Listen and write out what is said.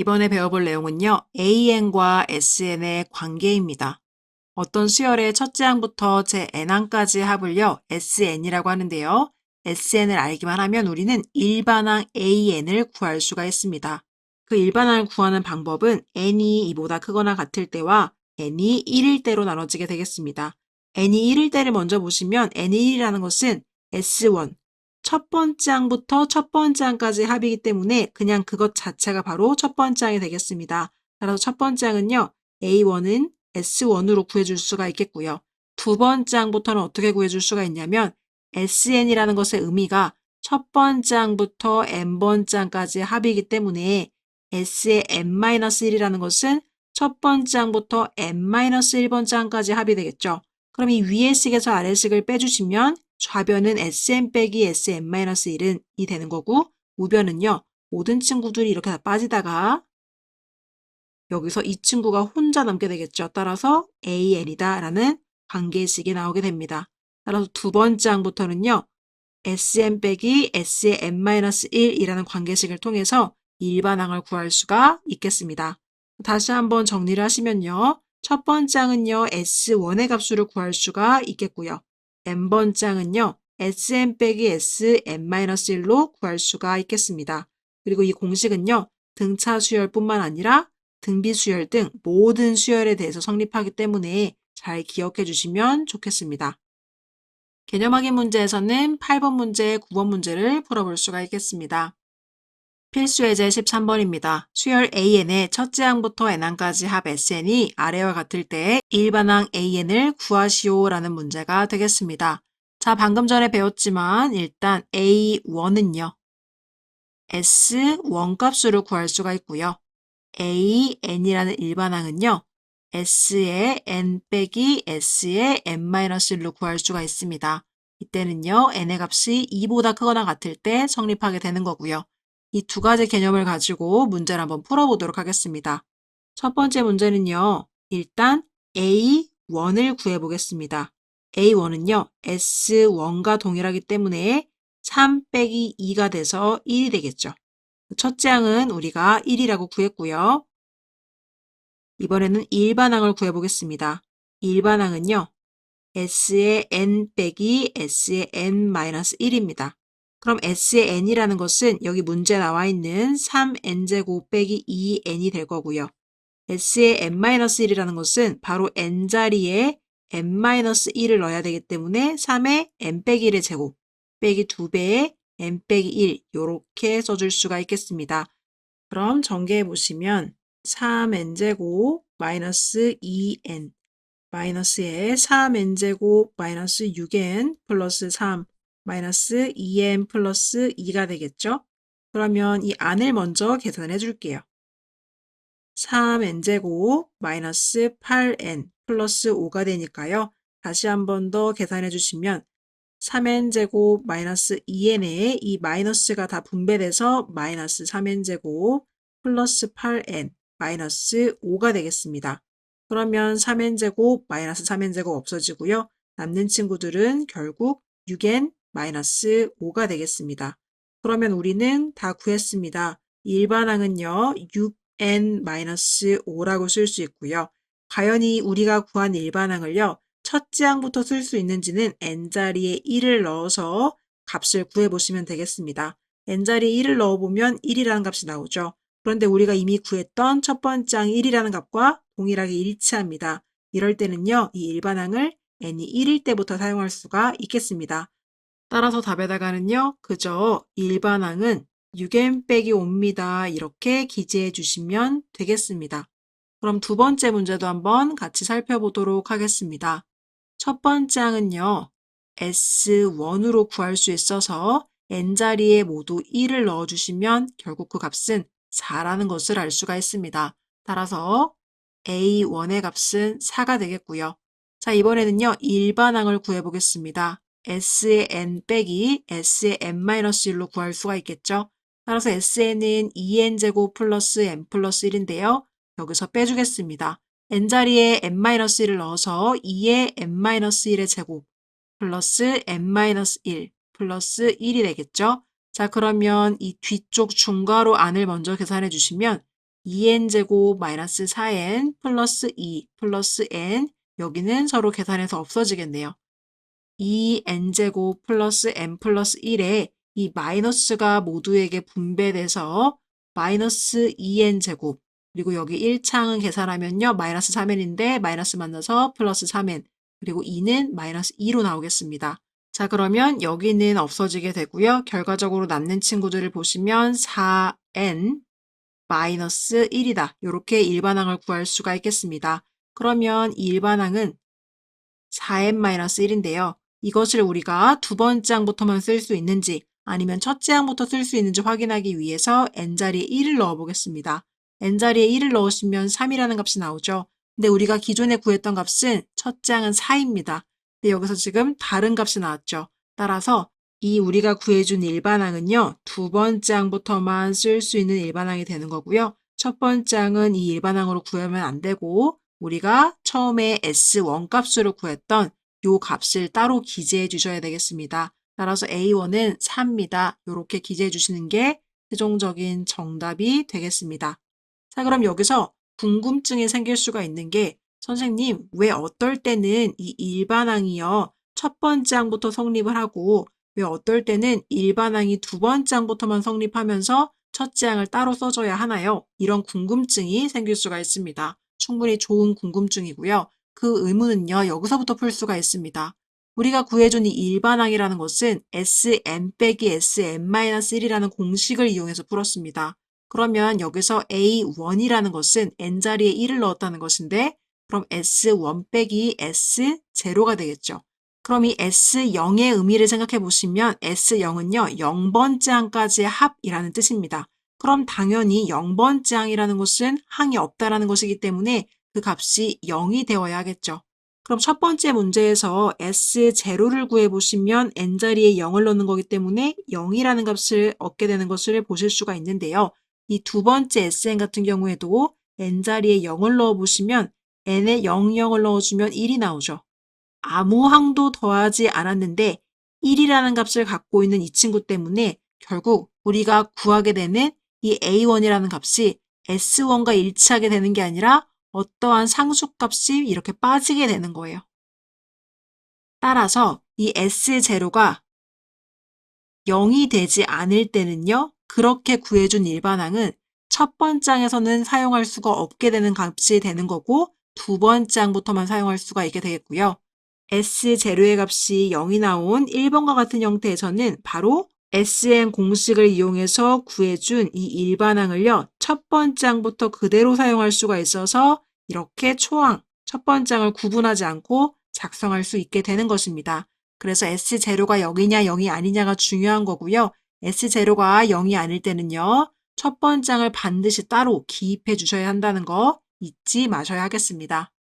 이번에 배워볼 내용은요, AN과 SN의 관계입니다. 어떤 수열의 첫째 항부터 제 n항까지 합을요, SN이라고 하는데요. SN을 알기만 하면 우리는 일반항 AN을 구할 수가 있습니다. 그 일반항을 구하는 방법은 n이 이보다 크거나 같을 때와 n이 1일 때로 나눠지게 되겠습니다. n이 1일 때를 먼저 보시면 n이 1이라는 것은 S1, 첫 번째 항부터 첫 번째 항까지 합이기 때문에 그냥 그것 자체가 바로 첫 번째 항이 되겠습니다. 따라서 첫 번째 항은요, A1은 S1으로 구해줄 수가 있겠고요. 두 번째 항부터는 어떻게 구해줄 수가 있냐면 SN이라는 것의 의미가 첫 번째 항부터 n번째 항까지 합이기 때문에 S의 n-1이라는 것은 첫 번째 항부터 n-1번째 항까지 합이 되겠죠. 그럼 이 위의 식에서 아래 식을 빼주시면 좌변은 Sn 빼기 Sn-1이 되는 거고 우변은요. 모든 친구들이 이렇게 다 빠지다가 여기서 이 친구가 혼자 남게 되겠죠. 따라서 AN이다 라는 관계식이 나오게 됩니다. 따라서 두 번째 항부터는요. Sn 빼기 Sn-1이라는 관계식을 통해서 일반항을 구할 수가 있겠습니다. 다시 한번 정리를 하시면요. 첫 번째 항은요. S1의 값수를 구할 수가 있겠고요. n번째 항은요. Sn 빼기 Sn-1로 구할 수가 있겠습니다. 그리고 이 공식은요. 등차 수열뿐만 아니라 등비 수열 등 모든 수열에 대해서 성립하기 때문에 잘 기억해 주시면 좋겠습니다. 개념 확인 문제에서는 8번 문제, 9번 문제를 풀어볼 수가 있겠습니다. 필수 예제 13번입니다. 수열 AN의 첫째 항부터 n항까지 합 SN이 아래와 같을 때 일반항 AN을 구하시오 라는 문제가 되겠습니다. 자, 방금 전에 배웠지만 일단 A1은요. S1 값수를 구할 수가 있고요. AN이라는 일반항은요. S의 n 빼기 S의 n-1로 구할 수가 있습니다. 이때는요. n의 값이 2보다 크거나 같을 때 성립하게 되는 거고요. 이 두 가지 개념을 가지고 문제를 한번 풀어보도록 하겠습니다. 첫 번째 문제는요. 일단 A1을 구해보겠습니다. A1은요. S1과 동일하기 때문에 3 빼기 2가 돼서 1이 되겠죠. 첫째 항은 우리가 1이라고 구했고요. 이번에는 일반항을 구해보겠습니다. 일반항은요. S의 n 빼기 S의 n-1입니다. 그럼 S의 n이라는 것은 여기 문제에 나와 있는 3n제곱 빼기 2n이 될 거고요. S의 n-1이라는 것은 바로 n자리에 n-1을 넣어야 되기 때문에 3의 n 빼기 1의 제곱 빼기 2배의 n 빼기 1 이렇게 써줄 수가 있겠습니다. 그럼 전개해 보시면 3n제곱 마이너스 2n 마이너스에 3n제곱 마이너스 6n 플러스 3 마이너스 2n 플러스 2가 되겠죠? 그러면 이 안을 먼저 계산해 줄게요. 3n제곱 마이너스 8n 플러스 5가 되니까요. 다시 한 번 더 계산해 주시면 3n제곱 마이너스 2n에 이 마이너스가 다 분배돼서 마이너스 3n제곱 플러스 8n 마이너스 5가 되겠습니다. 그러면 3n제곱 마이너스 3n제곱 없어지고요. 남는 친구들은 결국 6n 마이너스 5가 되겠습니다. 그러면 우리는 다 구했습니다. 일반항은요. 6n 마이너스 5라고 쓸 수 있고요. 과연 이 우리가 구한 일반항을요. 첫째 항부터 쓸 수 있는지는 n자리에 1을 넣어서 값을 구해보시면 되겠습니다. n자리에 1을 넣어보면 1이라는 값이 나오죠. 그런데 우리가 이미 구했던 첫 번째 항 1이라는 값과 동일하게 일치합니다. 이럴 때는요. 이 일반항을 n이 1일 때부터 사용할 수가 있겠습니다. 따라서 답에다가는요. 그저 일반항은 6n 빼기 5입니다. 이렇게 기재해 주시면 되겠습니다. 그럼 두 번째 문제도 한번 같이 살펴보도록 하겠습니다. 첫 번째 항은요. S1으로 구할 수 있어서 n자리에 모두 1을 넣어주시면 결국 그 값은 4라는 것을 알 수가 있습니다. 따라서 A1의 값은 4가 되겠고요. 자, 이번에는요. 일반항을 구해보겠습니다. S의 n 빼기 S의 n-1로 구할 수가 있겠죠. 따라서 Sn은 2n제곱 플러스 n 플러스 1인데요. 여기서 빼주겠습니다. n자리에 n-1을 넣어서 2의 n-1의 제곱 플러스 n-1 플러스 1이 되겠죠. 자, 그러면 이 뒤쪽 중괄호 안을 먼저 계산해 주시면 2n제곱 마이너스 4n 플러스 2 플러스 n 여기는 서로 계산해서 없어지겠네요. 2n제곱 플러스 n 플러스 1에 이 마이너스가 모두에게 분배돼서 마이너스 2n제곱 그리고 여기 1창은 계산하면요. 마이너스 3n인데 마이너스 만나서 플러스 3n 그리고 2는 마이너스 2로 나오겠습니다. 자 그러면 여기는 없어지게 되고요. 결과적으로 남는 친구들을 보시면 4n 마이너스 1이다. 이렇게 일반항을 구할 수가 있겠습니다. 그러면 이 일반항은 4n-1인데요. 이것을 우리가 두 번째 항부터만 쓸 수 있는지 아니면 첫째 항부터 쓸 수 있는지 확인하기 위해서 n자리에 1을 넣어보겠습니다. n자리에 1을 넣으시면 3이라는 값이 나오죠. 근데 우리가 기존에 구했던 값은 첫째 항은 4입니다. 근데 여기서 지금 다른 값이 나왔죠. 따라서 이 우리가 구해준 일반항은요. 두 번째 항부터만 쓸 수 있는 일반항이 되는 거고요. 첫 번째 항은 이 일반항으로 구하면 안 되고 우리가 처음에 S1 값으로 구했던 요 값을 따로 기재해 주셔야 되겠습니다. 따라서 A1은 4입니다. 이렇게 기재해 주시는 게 최종적인 정답이 되겠습니다. 자, 그럼 여기서 궁금증이 생길 수가 있는 게 선생님, 왜 어떨 때는 이 일반항이요. 첫 번째 항부터 성립을 하고 왜 어떨 때는 일반항이 두 번째 항부터만 성립하면서 첫째 항을 따로 써줘야 하나요? 이런 궁금증이 생길 수가 있습니다. 충분히 좋은 궁금증이고요. 그 의문은요, 여기서부터 풀 수가 있습니다. 우리가 구해준 이 일반항이라는 것은 Sn 빼기 Sn-1이라는 공식을 이용해서 풀었습니다. 그러면 여기서 A1이라는 것은 n자리에 1을 넣었다는 것인데 그럼 S1 빼기 S0가 되겠죠. 그럼 이 S0의 의미를 생각해 보시면 S0은요, 0번째 항까지의 합이라는 뜻입니다. 그럼 당연히 0번째 항이라는 것은 항이 없다라는 것이기 때문에 그 값이 0이 되어야 하겠죠. 그럼 첫 번째 문제에서 S0를 구해보시면 n자리에 0을 넣는 거기 때문에 0이라는 값을 얻게 되는 것을 보실 수가 있는데요. 이 두 번째 Sn 같은 경우에도 n자리에 0을 넣어보시면 n에 0, 0을 넣어주면 1이 나오죠. 아무 항도 더하지 않았는데 1이라는 값을 갖고 있는 이 친구 때문에 결국 우리가 구하게 되는 이 A1이라는 값이 S1과 일치하게 되는 게 아니라 어떠한 상수값이 이렇게 빠지게 되는 거예요. 따라서 이 S0가 0이 되지 않을 때는요. 그렇게 구해준 일반항은 첫 번째 항에서는 사용할 수가 없게 되는 값이 되는 거고 두 번째 항부터만 사용할 수가 있게 되겠고요. S0의 값이 0이 나온 1번과 같은 형태에서는 바로 Sn 공식을 이용해서 구해준 이 일반항을요. 첫 번째 항부터 그대로 사용할 수가 있어서 이렇게 초항, 첫 번째 항을 구분하지 않고 작성할 수 있게 되는 것입니다. 그래서 S0가 0이냐 0이 아니냐가 중요한 거고요. S0가 0이 아닐 때는요. 첫 번째 항을 반드시 따로 기입해 주셔야 한다는 거 잊지 마셔야 하겠습니다.